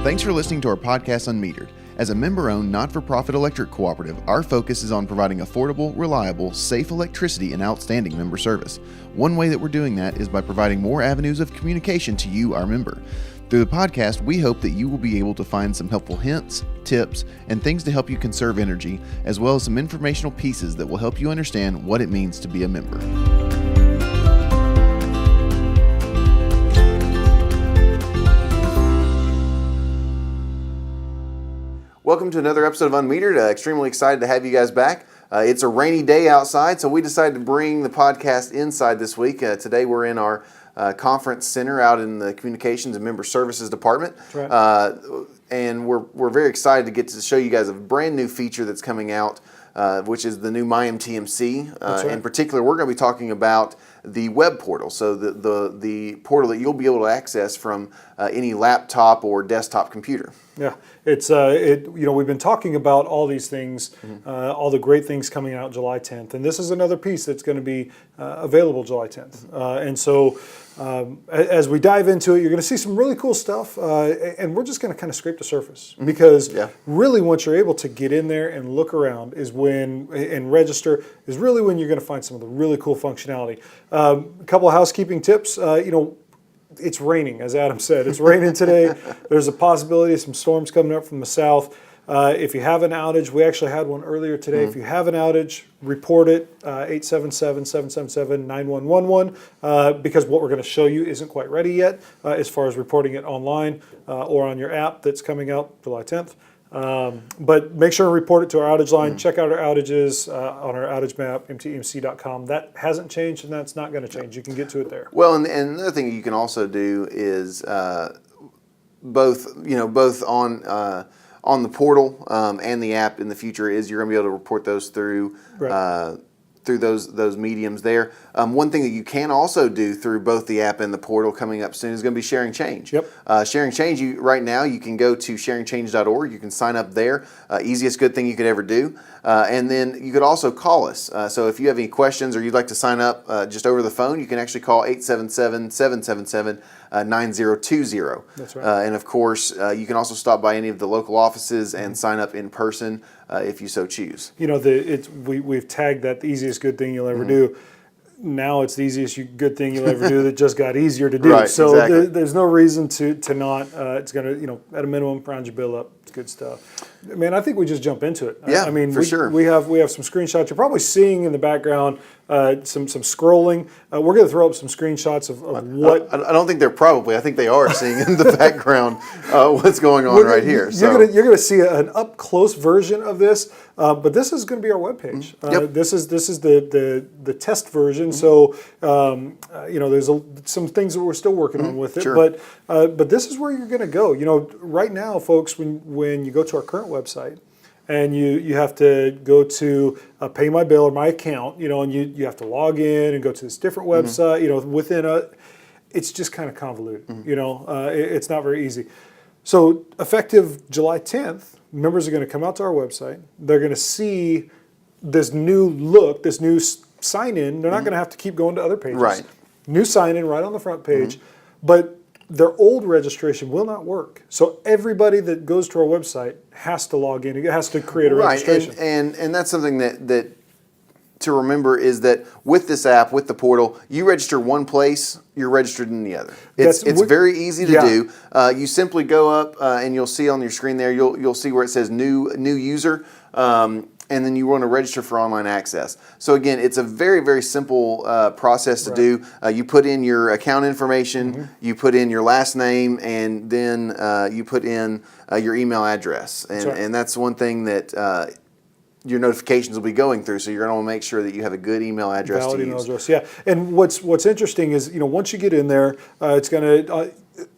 Thanks for listening to our podcast, unMetered. As a member-owned, not-for-profit electric cooperative, our focus is on providing affordable, reliable, safe electricity and outstanding member service. One way that we're doing that is by providing more avenues of communication to you, our member. Through the podcast, we hope that you will be able to find some helpful hints, tips, and things to help you conserve energy, as well as some informational pieces that will help you understand what it means to be a member. Welcome to another episode of unMetered. Extremely excited to have you guys back. It's a rainy day outside, so we decided to bring the podcast inside this week. Today we're in our conference center out in the Communications and Member Services Department. That's right. And we're very excited to get to show you guys a brand new feature that's coming out, which is the new myMTEMC. Right. In particular, we're going to be talking about the web portal, so the portal that you'll be able to access from any laptop or desktop computer. Yeah, we've been talking about all these things, all the great things coming out July 10th, and this is another piece that's going to be available July 10th. And so as we dive into it, you're going to see some really cool stuff, and we're just going to kind of scrape the surface, because really once you're able to get in there and look around and register is really when you're going to find some of the really cool functionality. A couple of housekeeping tips. It's raining, as Adam said. It's raining today. There's a possibility of some storms coming up from the south. If you have an outage, we actually had one earlier today. If you have an outage, report it, 877-777-9111, because what we're going to show you isn't quite ready yet as far as reporting it online or on your app that's coming out July 10th. But make sure to report it to our outage line. Check out our outages on our outage map, myTEMC.com. That hasn't changed, and that's not going to change. You can get to it there. Well, and another thing you can also do is both on the portal and the app in the future is you're going to be able to report those through through those mediums there. One thing that you can also do through both the app and the portal coming up soon is going to be Sharing Change. Yep. Sharing Change, right now you can go to sharingchange.org. You can sign up there. Easiest good thing you could ever do. And then you could also call us. So if you have any questions or you'd like to sign up just over the phone, you can actually call 877-777-9020. That's right. And of course, you can also stop by any of the local offices and sign up in person if you so choose. You know, we've tagged that the easiest good thing you'll ever do. Now it's the easiest good thing you'll ever do that just got easier to do. Right, so exactly. There's no reason to not. It's going to, at a minimum, round your bill up. It's good stuff. Man, I think we just jump into it. Yeah, I mean, for sure. We have some screenshots. You're probably seeing in the background some scrolling. We're going to throw up some screenshots of what. I don't think they're probably. I think they are seeing in the background what's going on right here. You're going to see an up close version of this, but this is going to be our webpage. This is the test version. So there's some things that we're still working on with it. Sure. But this is where you're going to go. Right now, folks, when you go to our current website, and you have to go to pay my bill or my account, and you have to log in and go to this different website, it's just kind of convoluted, it's not very easy. So effective July 10th, members are going to come out to our website. They're going to see this new look, this new sign-in. They're not going to have to keep going to other pages. Right. New sign-in right on the front page, but their old registration will not work. So everybody that goes to our website has to log in. It has to create a registration. And that's something that to remember is that with this app, with the portal, you register one place, you're registered in the other. It's very easy to do. You simply go up and you'll see on your screen there, you'll see where it says new user. And then you want to register for online access. So again, it's a very, very simple process to do. You put in your account information, you put in your last name, and then you put in your email address. And that's one thing that your notifications will be going through. So you're going to want to make sure that you have a good email address Valid to email use. Address, yeah. And what's interesting is, once you get in there, it's going to...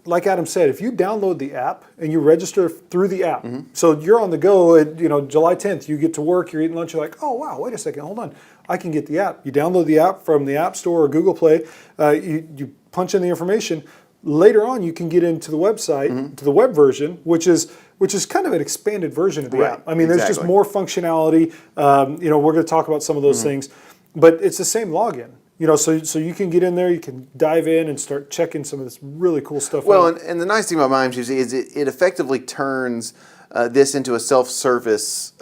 like Adam said, if you download the app and you register through the app, so you're on the go at July 10th, you get to work, you're eating lunch, you're like, oh wow, wait a second, hold on, I can get the app. You download the app from the App Store or Google Play, you punch in the information. Later on, you can get into the website, to the web version, which is kind of an expanded version of the app. I mean, there's just more functionality. We're going to talk about some of those things, but it's the same login. So you can get in there, you can dive in and start checking some of this really cool stuff Well, out. and the nice thing about myMTEMC is it effectively turns this into a self-service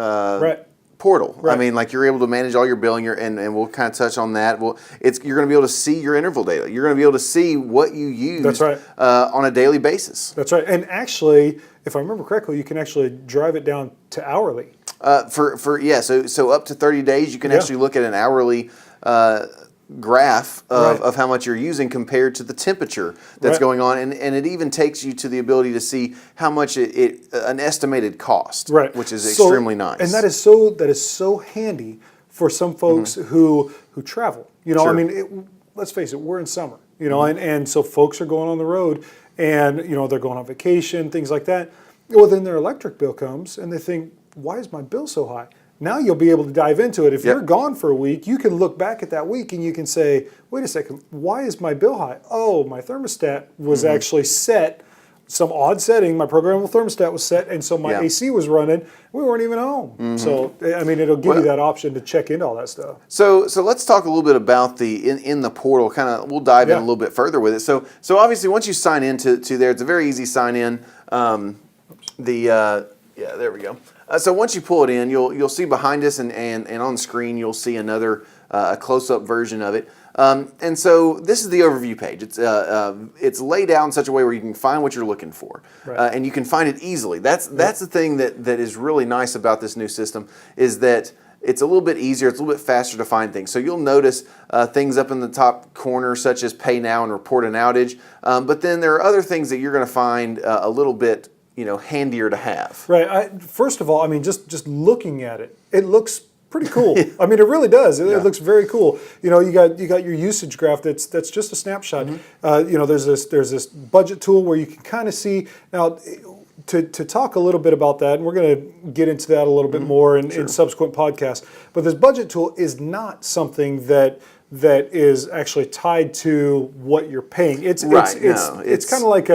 portal. Right. I mean, like you're able to manage all your billing, and we'll kind of touch on that. Well, you're going to be able to see your interval data. You're going to be able to see what you use. That's right. On a daily basis. That's right. And actually, if I remember correctly, you can actually drive it down to hourly. So up to 30 days, you can actually look at an hourly graph of how much you're using compared to the temperature that's going on, and it even takes you to the ability to see how much an estimated cost, which is extremely nice. And that is so handy for some folks who travel. I mean, let's face it, we're in summer, and so folks are going on the road, and they're going on vacation, things like that. Well, then their electric bill comes, and they think, why is my bill so high? Now you'll be able to dive into it. If you're gone for a week, you can look back at that week and you can say, wait a second, why is my bill high? Oh, my thermostat was actually set, some odd setting, my programmable thermostat was set, and so my AC was running. We weren't even home. So, I mean, it'll give you that option to check into all that stuff. So let's talk a little bit about the in the portal. We'll dive in a little bit further with it. So obviously, once you sign into there, it's a very easy sign in. There we go. So once you pull it in, you'll see behind us and on the screen you'll see another a close-up version of it. And so this is the overview page. It's laid out in such a way where you can find what you're looking for, and you can find it easily. That's the thing that is really nice about this new system, is that it's a little bit easier, it's a little bit faster to find things. So you'll notice things up in the top corner such as Pay Now and Report an Outage, but then there are other things that you're going to find a little bit handier to have. Right. First of all, I mean, just looking at it, it looks pretty cool. I mean, it really does. It looks very cool. You got your usage graph that's just a snapshot. There's this budget tool where you can kind of see now. To talk a little bit about that, and we're going to get into that a little bit more in subsequent podcasts. But this budget tool is not something that is actually tied to what you're paying. It's kind of like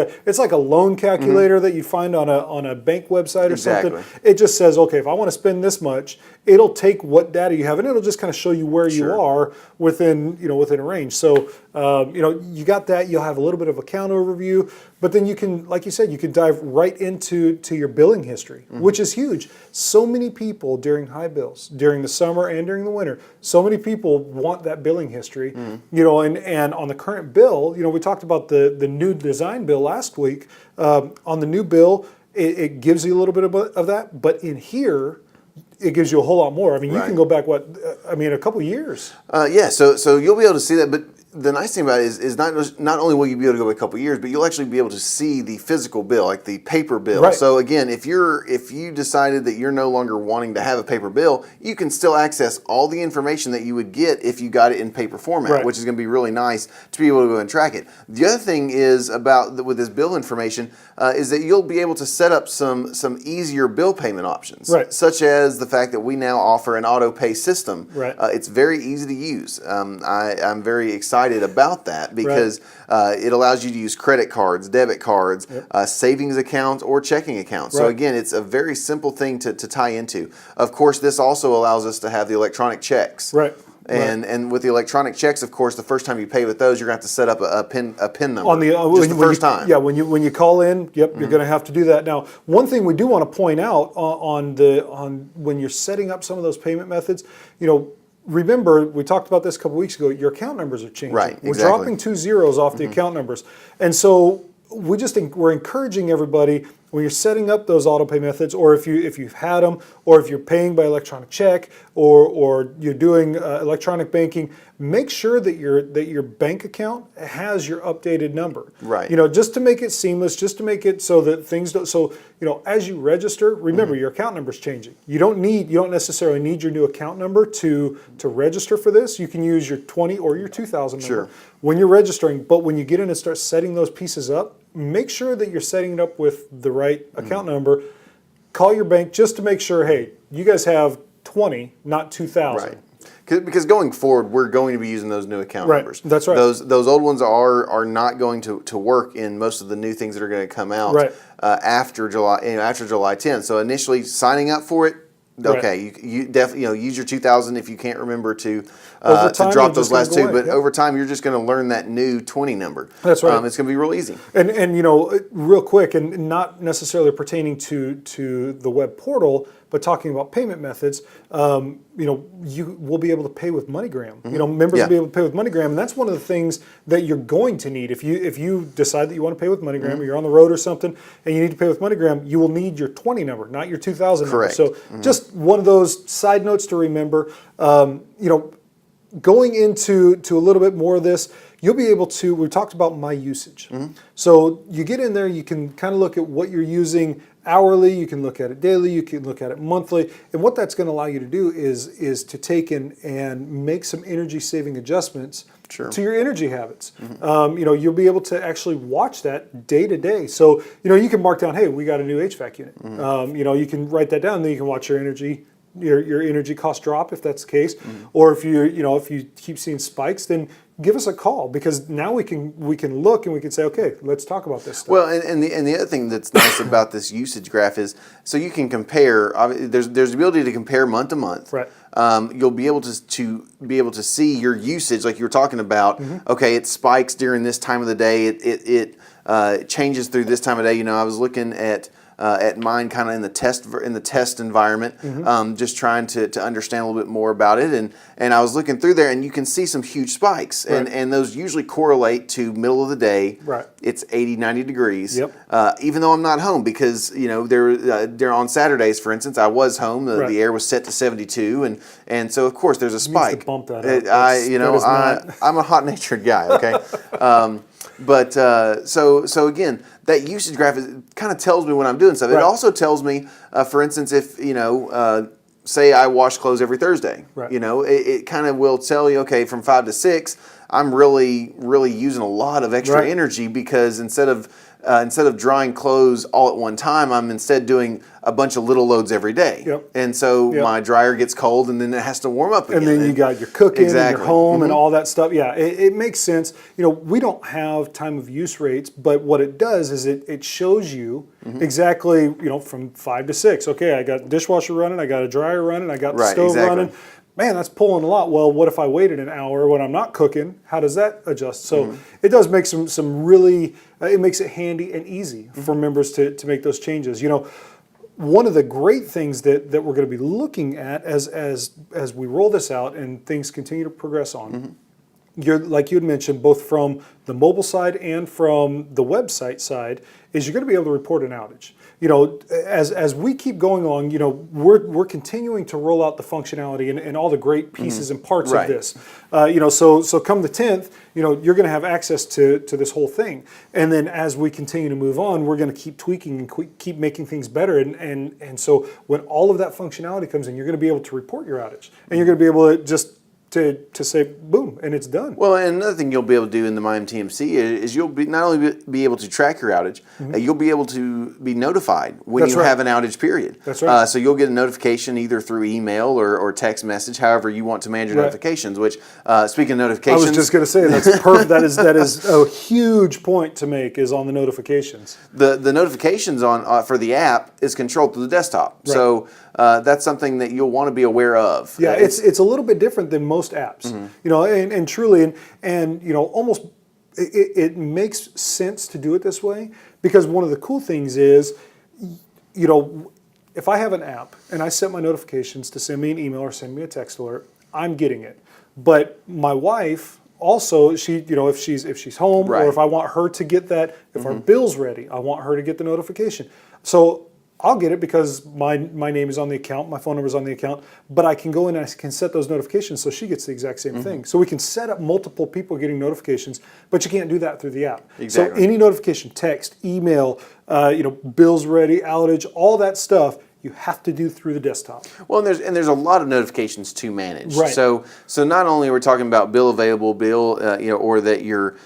a loan calculator that you find on a bank website or something. It just says, okay, if I want to spend this much, it'll take what data you have and it'll just kind of show you where you are within a range. So you got that. You'll have a little bit of account overview, but then you can, like you said, you can dive right into your billing history, which is huge. So many people during high bills, during the summer and during the winter, so many people want that billing history, and on the current bill, we talked about the new design bill last week. On the new bill, it gives you a little bit of that, but in here, it gives you a whole lot more. I mean, you can go back, a couple years. So you'll be able to see that, but the nice thing about it is not only will you be able to go a couple years, but you'll actually be able to see the physical bill, like the paper bill. Right. So again, if you decided that you're no longer wanting to have a paper bill, you can still access all the information that you would get if you got it in paper format, which is going to be really nice to be able to go and track it. The other thing is with this bill information is that you'll be able to set up some easier bill payment options, such as the fact that we now offer an auto pay system. It's very easy to use. I'm very excited about that because it allows you to use credit cards, debit cards, savings accounts, or checking accounts. So again, it's a very simple thing to tie into. Of course, this also allows us to have the electronic checks. And with the electronic checks, of course, the first time you pay with those, you're going to have to set up a PIN number. Just the first time. Yeah, when you call in, you're going to have to do that. Now, one thing we do want to point out on when you're setting up some of those payment methods, remember, we talked about this a couple weeks ago, your account numbers are changing. We're dropping 2 zeros off the account numbers. And so we're encouraging everybody, when you're setting up those auto pay methods, or if you've had them, or if you're paying by electronic check, or you're doing electronic banking, make sure that your bank account has your updated number. Just to make it seamless, just to make it so that things don't. So as you register, remember your account number's changing. You don't necessarily need your new account number to register for this. You can use your 20 or your 2000 number when you're registering. But when you get in and start setting those pieces up, make sure that you're setting it up with the right account number. Call your bank just to make sure, hey, you guys have 20, not 2000. Because going forward, we're going to be using those new account numbers. That's right. Those old ones are not going to work in most of the new things that are going to come out after July 10th. So initially signing up for it, Okay, you definitely use your 2,000 if you can't remember to time, drop you're those just last gonna two. go away. But over time, you're just going to learn that new 20 number. That's right. It's going to be real easy. And real quick, and not necessarily pertaining to the web portal, but talking about payment methods, you will be able to pay with MoneyGram. Members will be able to pay with MoneyGram, and that's one of the things that you're going to need. If you decide that you want to pay with MoneyGram, or you're on the road or something, and you need to pay with MoneyGram, you will need your 20 number, not your 2,000 number. Correct. So just one of those side notes to remember. Going into a little bit more of this, you'll be able to, we talked about my usage. So you get in there, you can kind of look at what you're using hourly, you can look at it daily, you can look at it monthly, and what that's going to allow you to do is to take and make some energy saving adjustments to your energy habits. You'll be able to actually watch that day to day. So you can mark down, hey, we got a new HVAC unit. You can write that down, and then you can watch your energy cost drop if that's the case, or if you keep seeing spikes, then give us a call, because now we can look and we can say, okay, let's talk about this stuff. Well, and the other thing that's nice about this usage graph is, so you can compare. There's the ability to compare month to month. Right. You'll be able to see your usage, like you were talking about. Okay, it spikes during this time of the day. It changes through this time of day. I was looking at mine kind of in the test environment, just trying to understand a little bit more about it, and I was looking through there, and you can see some huge spikes, and those usually correlate to middle of the day. Right. It's 80, 90 degrees. Yep. Even though I'm not home, because there on Saturdays, for instance, I was home. The air was set to 72, and so of course there's a spike. Needs to bump that up. I'm a hot-natured guy. Okay. But so again, that usage graph kind of tells me when I'm doing stuff. It also tells me, for instance, if say I wash clothes every Thursday. Right. It kind of will tell you, okay, from 5 to 6, I'm really using a lot of extra energy, because instead of drying clothes all at one time, I'm instead doing a bunch of little loads every day. Yep. And so my dryer gets cold, and then it has to warm up again. And then you got your cooking and your home and all that stuff. Yeah, it makes sense. We don't have time of use rates, but what it does is it shows you exactly, from 5 to 6. Okay, I got dishwasher running, I got a dryer running, I got the stove running. Man, that's pulling a lot. Well, what if I waited an hour when I'm not cooking? How does that adjust? So it does make some really, it makes it handy and easy for members to make those changes. One of the great things that we're going to be looking at as we roll this out and things continue to progress on, like you had mentioned, both from the mobile side and from the website side, is you're going to be able to report an outage. As we keep going on, we're continuing to roll out the functionality and all the great pieces and parts of this. So come the 10th, you're going to have access to this whole thing. And then as we continue to move on, we're going to keep tweaking and keep making things better. And so when all of that functionality comes in, you're going to be able to report your outage, and you're going to be able to just to say boom, and it's done. Well, and another thing you'll be able to do in the myMTEMC is you'll be not only be able to track your outage, you'll be able to be notified when you have an outage period. That's right. So you'll get a notification either through email or text message, however you want to manage your notifications. Which, speaking of notifications, I was just going to say that's perfect. that is a huge point to make, is on the notifications. The notifications on for the app is controlled through the desktop. Right. So that's something that you'll want to be aware of. Yeah, it's a little bit different than most apps, and truly, and almost it makes sense to do it this way, because one of the cool things is, if I have an app and I set my notifications to send me an email or send me a text alert, I'm getting it. But my wife also, if she's home, or if I want her to get that, if our bill's ready, I want her to get the notification. So I'll get it because my name is on the account, my phone number is on the account, but I can go in and I can set those notifications so she gets the exact same thing. So we can set up multiple people getting notifications, but you can't do that through the app. Exactly. So any notification, text, email, bills ready, outage, all that stuff, you have to do through the desktop. Well, and there's a lot of notifications to manage. Right. So not only are we talking about bill available, or that your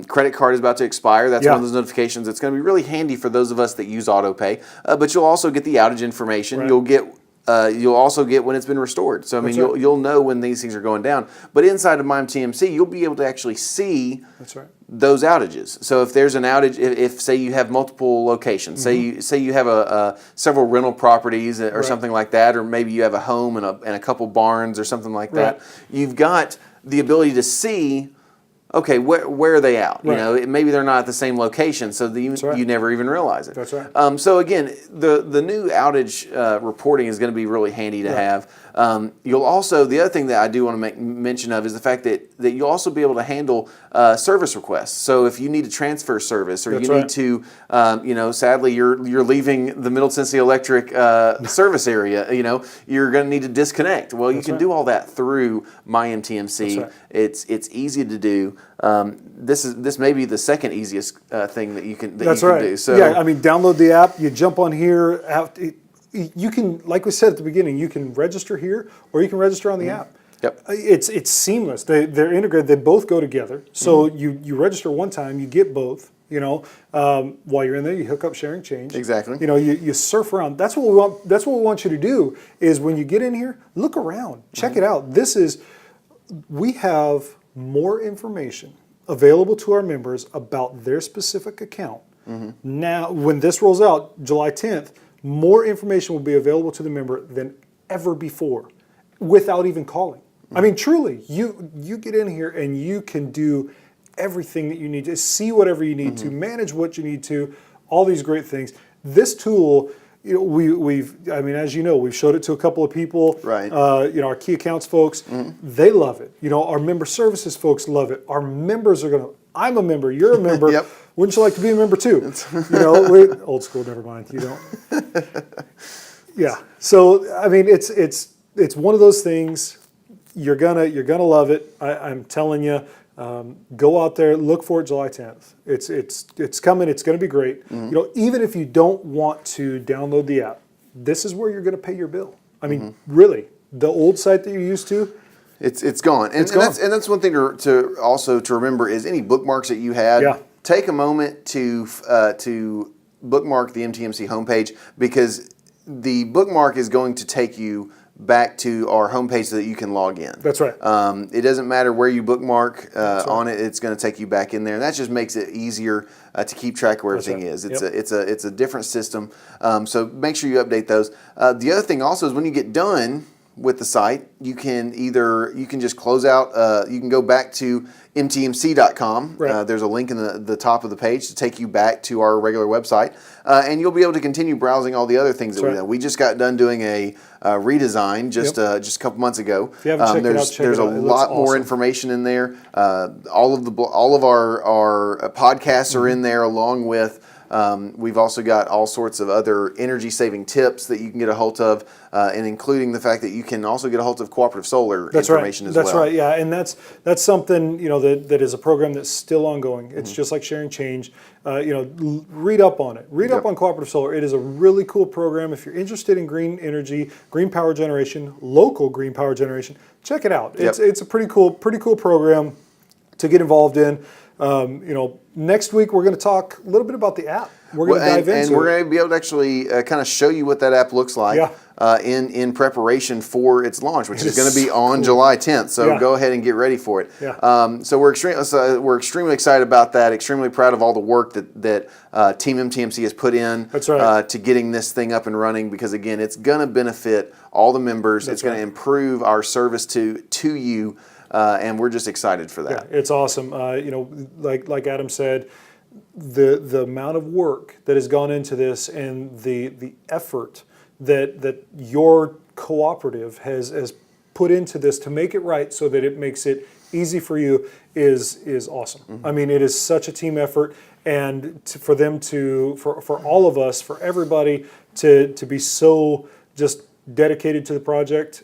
credit card is about to expire. That's one of those notifications. It's going to be really handy for those of us that use AutoPay. But you'll also get the outage information. Right. You'll get you'll also get when it's been restored. So I mean, you'll know when these things are going down. But inside of myMTEMC, you'll be able to actually see those outages. So if there's an outage, if say you have multiple locations, say you have several rental properties or something like that, or maybe you have a home and a couple barns or something like that, you've got the ability to see. Okay, where are they out? You know, maybe they're not at the same location, so you never even realize it. That's right. So again, the new outage reporting is going to be really handy to have. You'll also, the other thing that I do want to make mention of is the fact that you'll also be able to handle service requests. So if you need to transfer service, or you need to, you know, sadly you're leaving the Middle Tennessee Electric service area, you know, you're going to need to disconnect. Well, you can do all that through myMTEMC. It's easy to do. This may be the second easiest thing that you can do. So yeah, I mean, download the app. You jump on here. You can, like we said at the beginning, you can register here or you can register on the app. Yep. It's seamless. They're integrated. They both go together. So you register one time, you get both. You know, while you're in there, you hook up sharing change. Exactly. You know, you surf around. That's what we want. That's what we want you to do. Is when you get in here, look around, check it out. We have more information available to our members about their specific account. Now, when this rolls out, July 10th, more information will be available to the member than ever before, without even calling. I mean, truly, you get in here and you can do everything that you need to, see whatever you need to, manage what you need to, all these great things. This tool, you know, I mean, as you know, we've showed it to a couple of people. Right. You know, our key accounts folks, they love it. You know, our member services folks love it. Our members are gonna. I'm a member. You're a member. Yep. Wouldn't you like to be a member too? You know, old school. Never mind. You don't. Yeah. So I mean, it's one of those things. You're gonna love it. I'm telling you. Go out there, look for it July 10th. It's coming. It's going to be great. You know, even if you don't want to download the app, this is where you're going to pay your bill. I mean, really, the old site that you're used to, it's gone. And that's one thing to also remember is any bookmarks that you had. Take a moment to bookmark the MTMC homepage, because the bookmark is going to take you back to our homepage so that you can log in. That's right. It doesn't matter where you bookmark on it; it's going to take you back in there, and that just makes it easier to keep track of where everything is. It's a different system, so make sure you update those. The other thing also is when you get done with the site, you can just close out. You can go back to mtmc.com. There's a link in the top of the page to take you back to our regular website, and you'll be able to continue browsing all the other things that we done. We just got done doing a redesign just a couple months ago. If you haven't checked it out, check there's it out. a lot more information in there. All of our podcasts are in there, along with. We've also got all sorts of other energy saving tips that you can get a hold of, and including the fact that you can also get a hold of cooperative solar information as well. That's right, yeah, and that's something, you know, that is a program that's still ongoing. It's just like sharing change. You know, read up on it. Read up on cooperative solar. It is a really cool program. If you're interested in green energy, green power generation, local green power generation, check it out. It's a pretty cool program to get involved in. You know, next week we're going to talk a little bit about the app. We're going to dive into it. And we're going to be able to actually kind of show you what that app looks like in preparation for its launch, which is going to be on July 10th. So go ahead and get ready for it. So we're extremely excited about that. Extremely proud of all the work that Team MTMC has put in to getting this thing up and running. Because again, it's going to benefit all the members. It's going to improve our service to you. And we're just excited for that. Yeah, it's awesome. You know, like Adam said, the amount of work that has gone into this and the effort that your cooperative has put into this to make it right so that it makes it easy for you is awesome. I mean, it is such a team effort, and for all of us, for everybody to be so just dedicated to the project.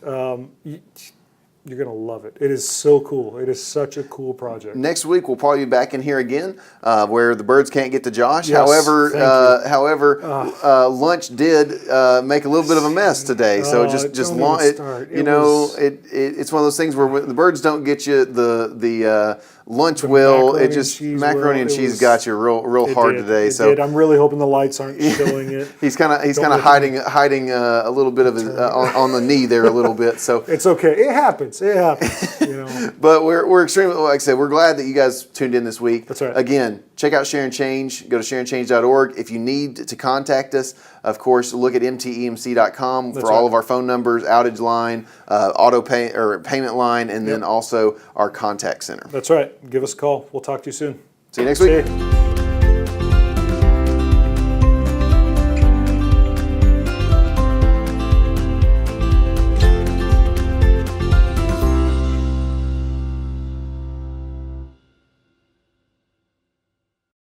You're going to love it. It is so cool. It is such a cool project. Next week, we'll probably be back in here again where the birds can't get to Josh. Yes, However, lunch did make a little bit of a mess today. So it's one of those things where the birds don't get you the lunch will. It and just cheese macaroni will. and It cheese was- got you real hard today. It So did. I'm really hoping the lights aren't showing it. he's kind of hiding a little bit of his on the knee there a little bit. So It's okay. It happens. It happens. You know. but we're extremely, like I said, we're glad that you guys tuned in this week. That's right. Again, check out Share and Change. Go to shareandchange.org. If you need to contact us, of course, look at mtemc.com for all of our phone numbers, outage line, auto pay or payment line, and then also our contact center. That's right. Give us a call. We'll talk to you soon. See you next week. See you.